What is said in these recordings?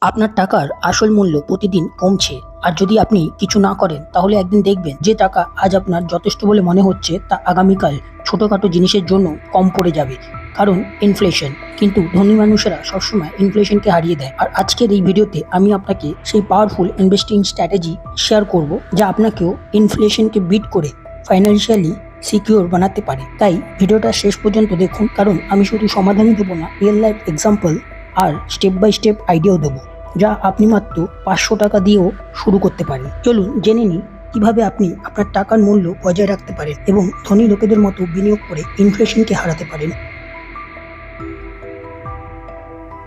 আপনার টাকার আসল মূল্য প্রতিদিন কমছে, আর যদি আপনি কিছু না করেন তাহলে একদিন দেখবেন যে টাকা আজ আপনার যথেষ্ট বলে মনে হচ্ছে তা আগামীকাল ছোটখাটো জিনিসের জন্য কম পড়ে যাবে, কারণ ইনফ্লেশন। কিন্তু ধনী মানুষেরা সবসময় ইনফ্লেশনকে হারিয়ে দেয়। আর আজকের এই ভিডিওতে আমি আপনাকে সেই পাওয়ারফুল ইনভেস্টিং স্ট্র্যাটেজি শেয়ার করব যা আপনাকেও ইনফ্লেশনকে বিট করে ফাইন্যান্সিয়ালি সিকিউর বানাতে পারে। তাই ভিডিওটা শেষ পর্যন্ত দেখুন, কারণ আমি শুধু সমাধানই দেবো না, রিয়েল লাইফ এক্সাম্পল আর স্টেপ বাই স্টেপ আইডিয়াও দেবো, যা আপনি মাত্র 500 টাকা দিয়েও শুরু করতে পারেন। চলুন জেনে নিই কিভাবে আপনি আপনার টাকার মূল্য বজায় রাখতে পারেন এবং ধনী লোকেদের মতো বিনিয়োগ করে ইনফ্লেশনকে হারাতে পারেন।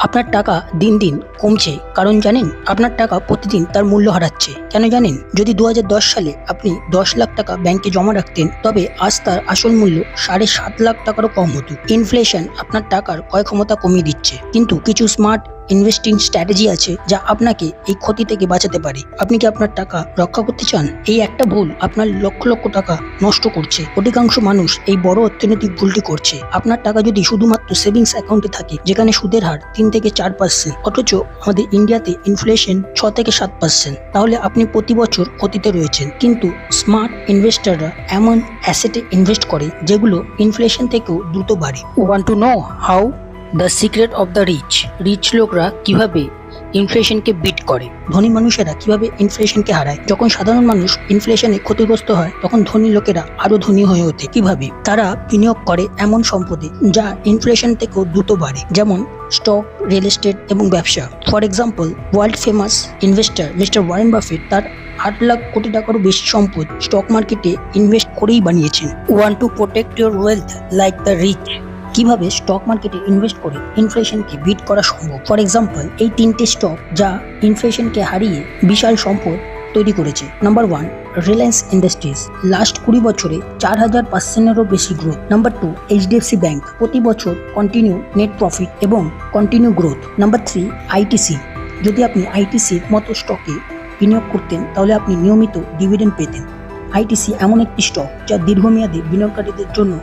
আপনার টাকা দিন দিন কমছে, কারণ জানেন আপনার টাকা প্রতিদিন তার মূল্য হারাচ্ছে। কেন জানেন? যদি 2010 সালে আপনি 10 লাখ টাকা ব্যাংকে জমা রাখতেন, তবে আজ তার আসল মূল্য 7.5 লাখ টাকারও কম হতো। ইনফ্লেশন আপনার টাকার ক্রয় ক্ষমতা কমিয়ে দিচ্ছে, কিন্তু কিছু স্মার্ট ইনভেস্টিং স্ট্র্যাটেজি আছে যা আপনাকে এই ক্ষতি থেকে বাঁচাতে পারে। আপনি কি আপনার টাকা রক্ষা করতে চান? এই একটা ভুল আপনার লক্ষ লক্ষ টাকা নষ্ট করছে। অধিকাংশ মানুষ এই বড় অর্থনৈতিক ভুলটি করছে। আপনার টাকা যদি শুধুমাত্র সেভিংস অ্যাকাউন্টে থাকে, যেখানে সুদের হার 3 থেকে 4%, অথচ আমাদের ইন্ডিয়াতে ইনফ্লেশন 6 থেকে 7%, তাহলে আপনি প্রতি বছর ক্ষতিতে রয়েছেন। কিন্তু স্মার্ট ইনভেস্টররা এমন অ্যাসেটে ইনভেস্ট করে যেগুলো ইনফ্লেশন থেকেও দ্রুত বাড়ে। Want to know how? The secret of the rich লোকরা কিভাবে ইনফ্লেশনকে বিট করে, ধনী মানুষেরা কিভাবে ইনফ্লেশনকে হারায়। যখন সাধারণ মানুষ ইনফ্লেশনে ক্ষতিগ্রস্ত হয়, তখন ধনী লোকেরা আরো ধনী হয়ে ওঠে। কিভাবে? তারা বিনিয়োগ করে এমন সম্পদে যা ইনফ্লেশন থেকেও দ্রুত বাড়ে, যেমন স্টক, রিয়েল এস্টেট এবং ব্যবসা। For example, world famous investor mister Warren Buffett তার 8 লাখ কোটি টাকারও বেশি সম্পদ স্টক মার্কেটে ইনভেস্ট করেই বানিয়েছেন। Want to protect your wealth like the rich? কিভাবে স্টক মার্কেটে ইনভেস্ট করে ইনফ্লেশনকে বিট করা সম্ভব? ফর এক্সাম্পল, এই 3টে স্টক যা ইনফ্লেশনকে হারিয়ে বিশাল সম্পদ তৈরি করেছে। নাম্বার 1, রিলায়েন্স ইন্ডাস্ট্রিজ, লাস্ট 20 বছরে 4000%-এরও বেশি গ্রোথ। নাম্বার 2, এইচডিএফসি ব্যাংক, প্রতি বছর কন্টিনিউ নেট প্রফিট এবং কন্টিনিউ গ্রোথ। Number 3, ITC. যদি আপনি আইটিসির মতো স্টকে বিনিয়োগ করতেন, তাহলে আপনি নিয়মিত ডিভিডেন্ড পেতেন। আইটিসি এমন একটি স্টক যা দীর্ঘমেয়াদী বিনিয়োগকারীদের জন্য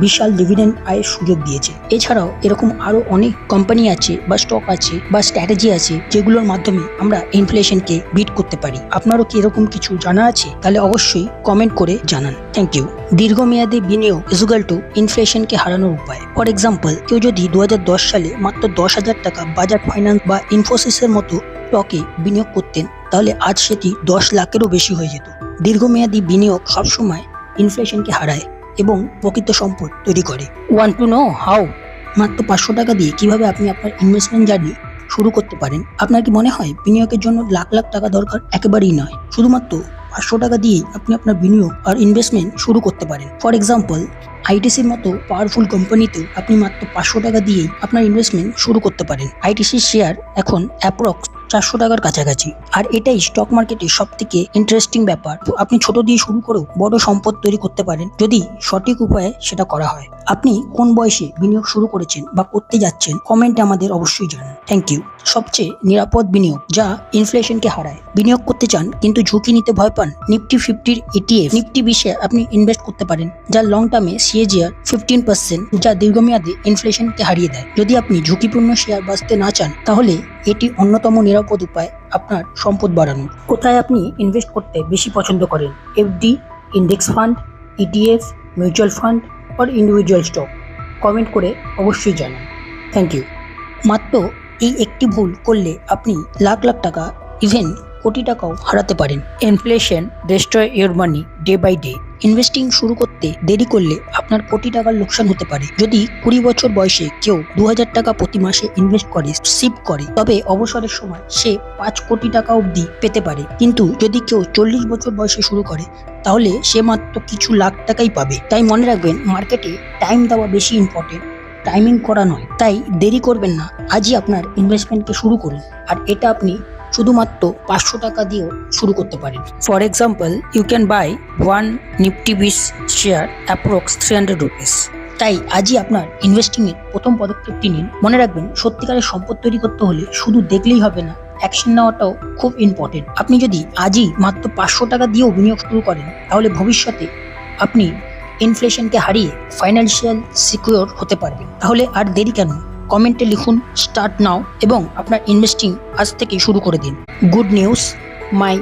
বিশাল ডিভিডেন্ড আয়ের সুযোগ দিয়েছে। এছাড়াও এরকম আরো অনেক কোম্পানি আছে বা স্টক আছে বা স্ট্র্যাটেজি আছে যেগুলোর মাধ্যমে আমরা ইনফ্লেশনকে বিট করতে পারি। আপনারও কি এরকম কিছু জানা আছে? তাহলে অবশ্যই কমেন্ট করে জানান। Thank you. দীর্ঘমেয়াদী বিনিয়োগ ইকুয়াল টু ইনফ্লেশনকে হারানোর উপায়। ফর এক্সাম্পল, কেউ যদি 2010 সালে মাত্র 10,000 টাকা বাজাজ ফাইন্যান্স বা ইনফোসিসের মতো স্টকে বিনিয়োগ করতেন, তাহলে আজ সেটি 10 লাখেরও বেশি হয়ে যেত। দীর্ঘমেয়াদী বিনিয়োগ সবসময় ইনফ্লেশনকে হারায় এবং প্রকৃত সম্পদ তৈরি করে। Want to know how? মাত্র 500 টাকা দিয়ে কিভাবে আপনি আপনার ইনভেস্টমেন্ট জার্নি শুরু করতে পারেন। আপনার কি মনে হয় বিনিয়োগের জন্য লাখ লাখ টাকা দরকার? একেবারেই নয়। শুধুমাত্র 500 টাকা দিয়ে আপনি আপনার বিনিয়োগ আর ইনভেস্টমেন্ট শুরু করতে পারেন। ফর এক্সাম্পল, আইটিসির মতো পাওয়ারফুল কোম্পানিতেও আপনি মাত্র 500 টাকা দিয়েই আপনার ইনভেস্টমেন্ট শুরু করতে পারেন। আইটিসির শেয়ার এখন অ্যাপ্রক্স 400 টাকার কাছাকাছি, আর এটাই স্টক মার্কেটের সব থেকে ইন্টারেস্টিং ব্যাপার। আপনি ছোট দিয়ে শুরু করেও বড় সম্পদ তৈরি করতে পারেন, যদি সঠিক উপায়ে সেটা করা হয়। আপনি কোন বয়সে বিনিয়োগ শুরু করেছেন বা করতে যাচ্ছেন, কমেন্টে আমাদের অবশ্যই জানান। Thank you. সবচেয়ে নিরাপদ বিনিয়োগ যা ইনফ্লেশনকে হারায়। বিনিয়োগ করতে চান কিন্তু ঝুঁকি নিতে ভয় পান? নিফটি 50-র ETF নিফটি 20-এ আপনি ইনভেস্ট করতে পারেন, যা লং টার্মে CAGR 15%, যা দীর্ঘমেয়াদে ইনফ্লেশনকে হারিয়ে দেয়। যদি আপনি ঝুঁকিপূর্ণ শেয়ার বাঁচতে না চান, তাহলে এটি অন্যতম নিরাপদ উপায় আপনার সম্পদ বাড়ানোর। কোথায় আপনি ইনভেস্ট করতে বেশি পছন্দ করেন? FD, index fund, ETF, mutual fund আর ইন্ডিভিজুয়াল স্টক? কমেন্ট করে অবশ্যই জানান। Thank you. মাত্র এই একটি ভুল করলে আপনি লাখ লাখ টাকা, ইভেন কোটি টাকাও হারাতে পারেন। Inflation destroy your money day by day. Investing শুরু করতে দেরি করলে আপনার কোটি টাকার লোকসান হতে পারে। যদি 20 বছর বয়সে কেউ 2000 টাকা প্রতি মাসে ইনভেস্ট করে, সিপ করে, তবে অবসরের সময় সে 5 কোটি টাকা অবধি পেতে পারে। কিন্তু যদি কেউ 40 বছর বয়সে শুরু করে, তাহলে সে মাত্র কিছু লাখ টাকাই পাবে। তাই মনে রাখবেন, মার্কেটে টাইম দেওয়া বেশি ইম্পর্টেন্ট, টাইমিং করা নয়। তাই দেরি করবেন না, আজই আপনার ইনভেস্টমেন্টকে শুরু করুন। আর এটা আপনি শুধুমাত্র 500 টাকা দিয়েও শুরু করতে পারেন। For example, you can buy 1 Nifty 20 share approx 300 rupees. তাই আজই আপনার ইনভেস্টিংয়ের প্রথম পদক্ষেপটি নিন। মনে রাখবেন, সত্যিকারের সম্পদ তৈরি করতে হলে শুধু দেখলেই হবে না, অ্যাকশন নেওয়াটাও খুব ইম্পর্টেন্ট। আপনি যদি আজই মাত্র 500 টাকা দিয়েও বিনিয়োগ শুরু করেন, তাহলে ভবিষ্যতে আপনি ইনফ্লেশনকে হারিয়ে ফাইন্যান্সিয়াল সিকিউর হতে পারবেন। তাহলে আর দেরি কেন? কমেন্টে লিখুন স্টার্ট নাও এবং আপনার ইনভেস্টিং আজ থেকেই শুরু করে দিন। Good news, my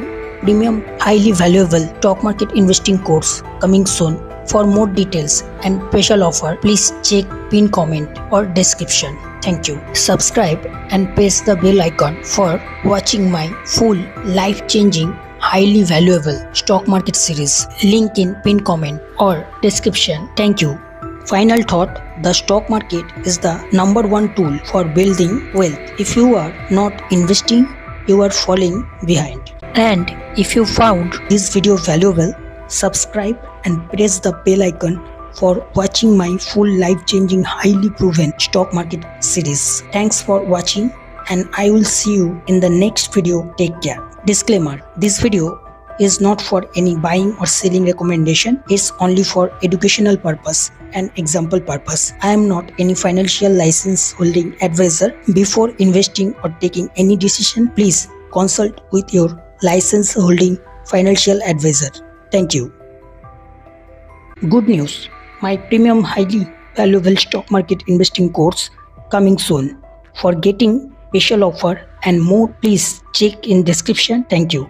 premium highly valuable stock market investing course coming soon. For more details and special offer, please check pin comment or description. Thank you. Subscribe and press the bell icon for watching my full life-changing, highly valuable stock market series. Link in pin comment or description. Thank you. Final thought, the stock market is the number one tool for building wealth. If you are not investing, you are falling behind. And if you found this video valuable, subscribe and press the bell icon for watching my full life-changing, highly proven stock market series. Thanks for watching and I will see you in the next video. Take care. Disclaimer, this video is not for any buying or selling recommendation. It's only for educational purpose and example purpose. I am not any financial license holding advisor. Before investing or taking any decision, please consult with your license holding financial advisor. Thank you. Good news, my premium highly valuable stock market investing course coming soon. For getting special offer and more, please check in description. Thank you.